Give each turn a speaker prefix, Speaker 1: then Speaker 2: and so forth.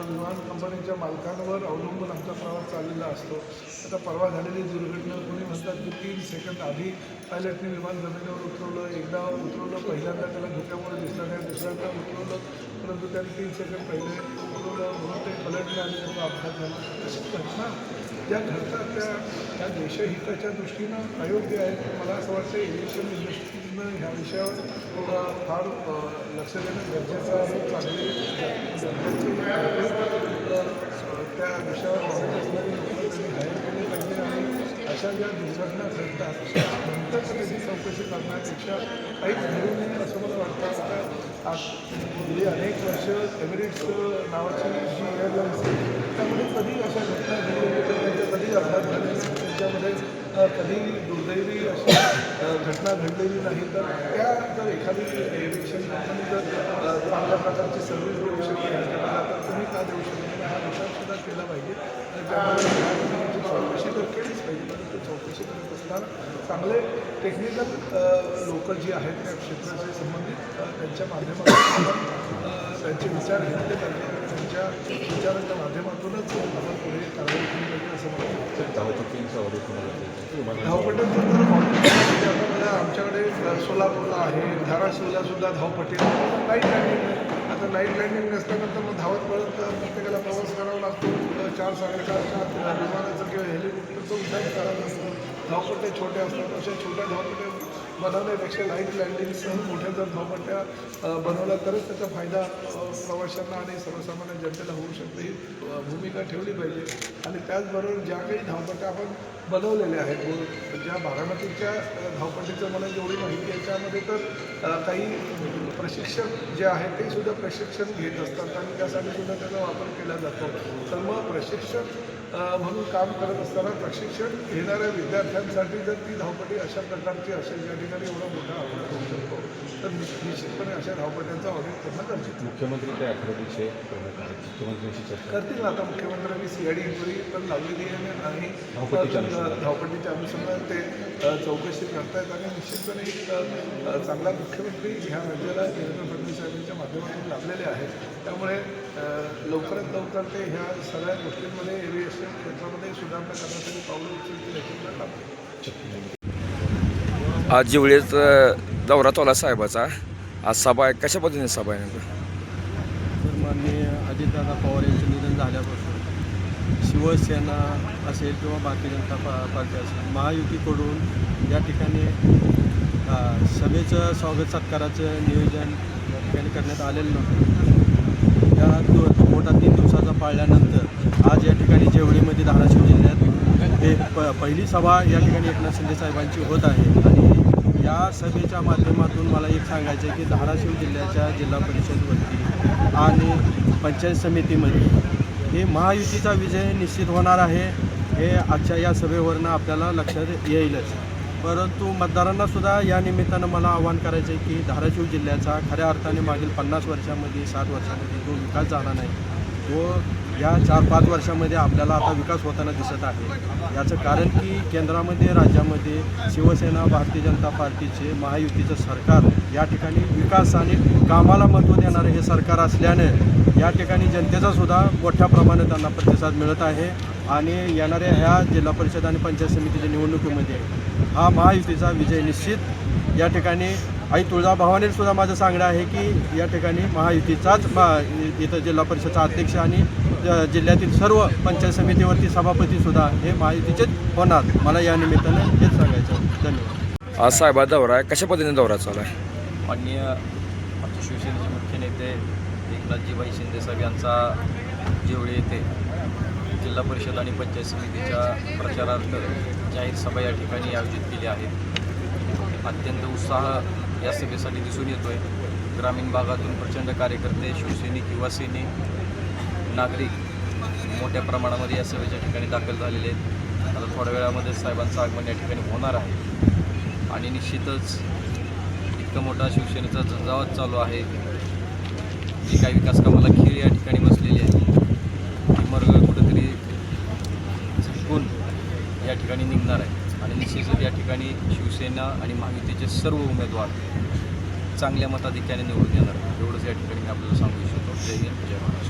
Speaker 1: विमान कंपनीच्या मालकांवर अवलंबून आमचा प्रवास चाललेला असतो. आता परवा झालेली दुर्घटना कोणी म्हणतात की 3 सेकंद आधी पायलटने विमान जमिनीवर उतरवलं, एकदा उतरवलं, पहिल्यांदा त्याला धुक्यामुळे दिसलं नाही, दुसऱ्यांदा उतरवलं परंतु त्याने 3 सेकंद पहिले उतरवलं म्हणून ते पलटले आणि त्याचा अपघात झाला. अशी घटना ज्या घडतात त्या देशहिताच्या दृष्टीनं अयोग्य आहेत. मला असं वाटतं एव्हिएशन इंडस्ट्रीनं ह्या विषयावर फार लक्ष देणं गरजेचं आहे. चांगली त्या विषयावर माहिती असणारी लोकं त्यांनी हायर केली पाहिजे आणि अशा ज्या दुर्घटना घडतात नंतर त्याची चौकशी करण्यापेक्षा काहीच घडू नये असं मला वाटतं. आता गेली अनेक वर्ष एमिरेट्स नावाची जी एअरलाईन्स आहे त्यामध्ये कधी अशा घटना घडलेल्या त्यांच्या कधी अपघात झालेले त्यांच्यामध्ये कधी दुर्दैवी अशी घटना घडलेली नाही. तर त्या जर एखादी एव्हिएशन कंपनी जर चांगल्या प्रकारची सर्व्हिस देऊ शकते तर तुम्ही का देऊ शकता हा विचारसुद्धा केला पाहिजे आणि त्यामुळे चौकशी तर केलीच पाहिजे. परंतु चौकशी करत असताना चांगले टेक्निकल लोक जी आहेत त्या क्षेत्राशी संबंधित त्यांच्या माध्यमातून त्यांचे विचार घेतले पाहिजे. त्यांच्या विचारांच्या माध्यमातूनच आपण पुढे कारवाई केली पाहिजे असं मला धावपट्ट्यांचं तर आता मला आमच्याकडे सोलापूरला आहे, धाराशिवला सुद्धा धावपट्टी नाईट लँडिंग आहे. आता नाईट लँडिंग नसल्यानंतर मग धावत पळत प्रत्येकाला प्रवास करावा लागतो. 4-4:30च्या विमानाचं किंवा हेलिकॉप्टरचा उद्योग करावा लागतो. धावपट्टे छोटे असतात. अशा छोट्या धावपट्ट्या बनवण्यापेक्षा लाईट लँडिंगसह मोठ्या जर धावपट्ट्या बनवल्या तरच त्याचा फायदा प्रवाशांना आणि सर्वसामान्य जनतेला होऊ शकते ही भूमिका ठेवली पाहिजे. आणि त्याचबरोबर ज्या काही धावपट्ट्या आपण बनवलेल्या आहेत ज्या बारामतीच्या धावपट्टीचं मला जेवढी माहिती आहे त्यामध्ये तर काही प्रशिक्षक जे आहेत ते सुद्धा प्रशिक्षण घेत असतात आणि त्यासाठी सुद्धा त्याचा वापर केला जातो. तर मग प्रशिक्षक म्हणून काम करत असताना प्रशिक्षण घेणाऱ्या विद्यार्थ्यांसाठी जर ती धावपट्टी अशा प्रकारची असेल ज्या ठिकाणी एवढा मोठा अपघात होऊ शकतो तर निश्चितपणे अशा धावपट्ट्यांचा ऑडिट करणं गरजेचं.
Speaker 2: मुख्यमंत्री त्या ॲथॉरिटीचे मुख्यमंत्र्यांशी चर्चा
Speaker 1: करतील ना. आता मुख्यमंत्र्यांनी CID इन्क्वायरी पण लावलेली आहे आणि धावपट्टीच्या अनुषंगाने ते चौकशी करतायत आणि निश्चितपणे एक चांगला मुख्यमंत्री ह्या राज्याला देवेंद्र फडणवीस साहेबांच्या माध्यमातून लाभलेले आहेत. त्यामुळे लवकरात लवकर ते ह्या सगळ्या गोष्टींमध्ये एव्हिएशन क्षेत्रामध्ये सुधारणा करण्यासाठी पावलं उचलतील याची मला खात्री.
Speaker 3: आज जेवढेच दौरा तोला साहेबाचा आज सभा आहे, कशा पद्धतीने सभा आहे?
Speaker 4: तर माननीय अजितदादा पवार यांचं निधन झाल्यापासून शिवसेना असेल किंवा भारतीय जनता पार्टी असेल महायुतीकडून या ठिकाणी सभेचं स्वागत सत्काराचं नियोजन या ठिकाणी करण्यात आलेलं नव्हतं. या मोठा 3 दिवसाचा पाळल्यानंतर आज या ठिकाणी जेवळीमध्ये धाराशिव जिल्ह्यात हे पहिली सभा या ठिकाणी एकनाथ शिंदे साहेबांची होत आहे. आणि या सभेच्या माध्यमातून मला एक सांगायचं आहे की धाराशिव जिल्ह्याच्या जिल्हा परिषदवरती आणि पंचायत समितीमध्ये हे महायुतीचा विजय निश्चित होणार आहे. हे आजच्या या सभेवरनं आपल्याला लक्षात येईलच. परंतु मतदारांनासुद्धा या निमित्तानं मला आवाहन करायचं आहे की धाराशिव जिल्ह्याचा खऱ्या अर्थाने मागील 50 वर्षामध्ये 60 वर्षामध्ये जो विकास झाला नाही तो या 4-5 वर्षामध्ये आपल्याला आता विकास होताना दिसत आहे. याचं कारण की केंद्रामध्ये राज्यामध्ये शिवसेना भारतीय जनता पार्टीचे महायुतीचं सरकार या ठिकाणी विकास आणि कामाला महत्त्व देणारं हे सरकार असल्याने या ठिकाणी जनतेचासुद्धा मोठ्या प्रमाणात त्यांना प्रतिसाद मिळत आहे. आणि येणाऱ्या ह्या जिल्हा परिषद आणि पंचायत समितीच्या निवडणुकीमध्ये हा महायुतीचा विजय निश्चित या ठिकाणी आई तुळजाभवानीला सुद्धा माझं सांगणं आहे की या ठिकाणी महायुतीचाच इथं जिल्हा परिषदचा अध्यक्ष आणि जिल्ह्यातील सर्व पंचायत समितीवरती सभापतीसुद्धा हे महायुतीचेच होणार. मला या निमित्तानं हेच सांगायचं. धन्यवाद.
Speaker 3: आज साहेबा दौरा आहे, कशा पद्धतीने दौरा चालू आहे?
Speaker 5: माननीय आमच्या शिवसेनेचे मुख्य नेते एकनाथजीभाई शिंदे साहेब यांचा जेवढे येथे जिल्हा परिषद आणि पंचायत समितीच्या प्रचारार्थ जाहीर सभा या ठिकाणी आयोजित केली आहे. अत्यंत उत्साह या सभेसाठी दिसून येतो आहे. ग्रामीण भागातून प्रचंड कार्यकर्ते, शिवसैनिक, युवासैनिक, नागरिक मोठ्या प्रमाणामध्ये या सभेच्या ठिकाणी दाखल झालेले आहेत. आता थोड्या वेळामध्ये साहेबांचं आगमन या ठिकाणी होणार आहे आणि निश्चितच इतका मोठा शिवसेनेचा झंझावात चालू आहे. जी काही विकास कामाला खीळ या ठिकाणी बसलेली आहे ती मार्ग कुठेतरी झटकून या ठिकाणी निघणार आहे आणि निश्चितच या ठिकाणी शिवसेना आणि महायुतीचे सर्व उमेदवार चांगल्या मताधिक्याने निवडून येणार एवढंच या ठिकाणी आपल्याला सांगू इच्छितो. जय हिंद, जय महाराष्ट्र.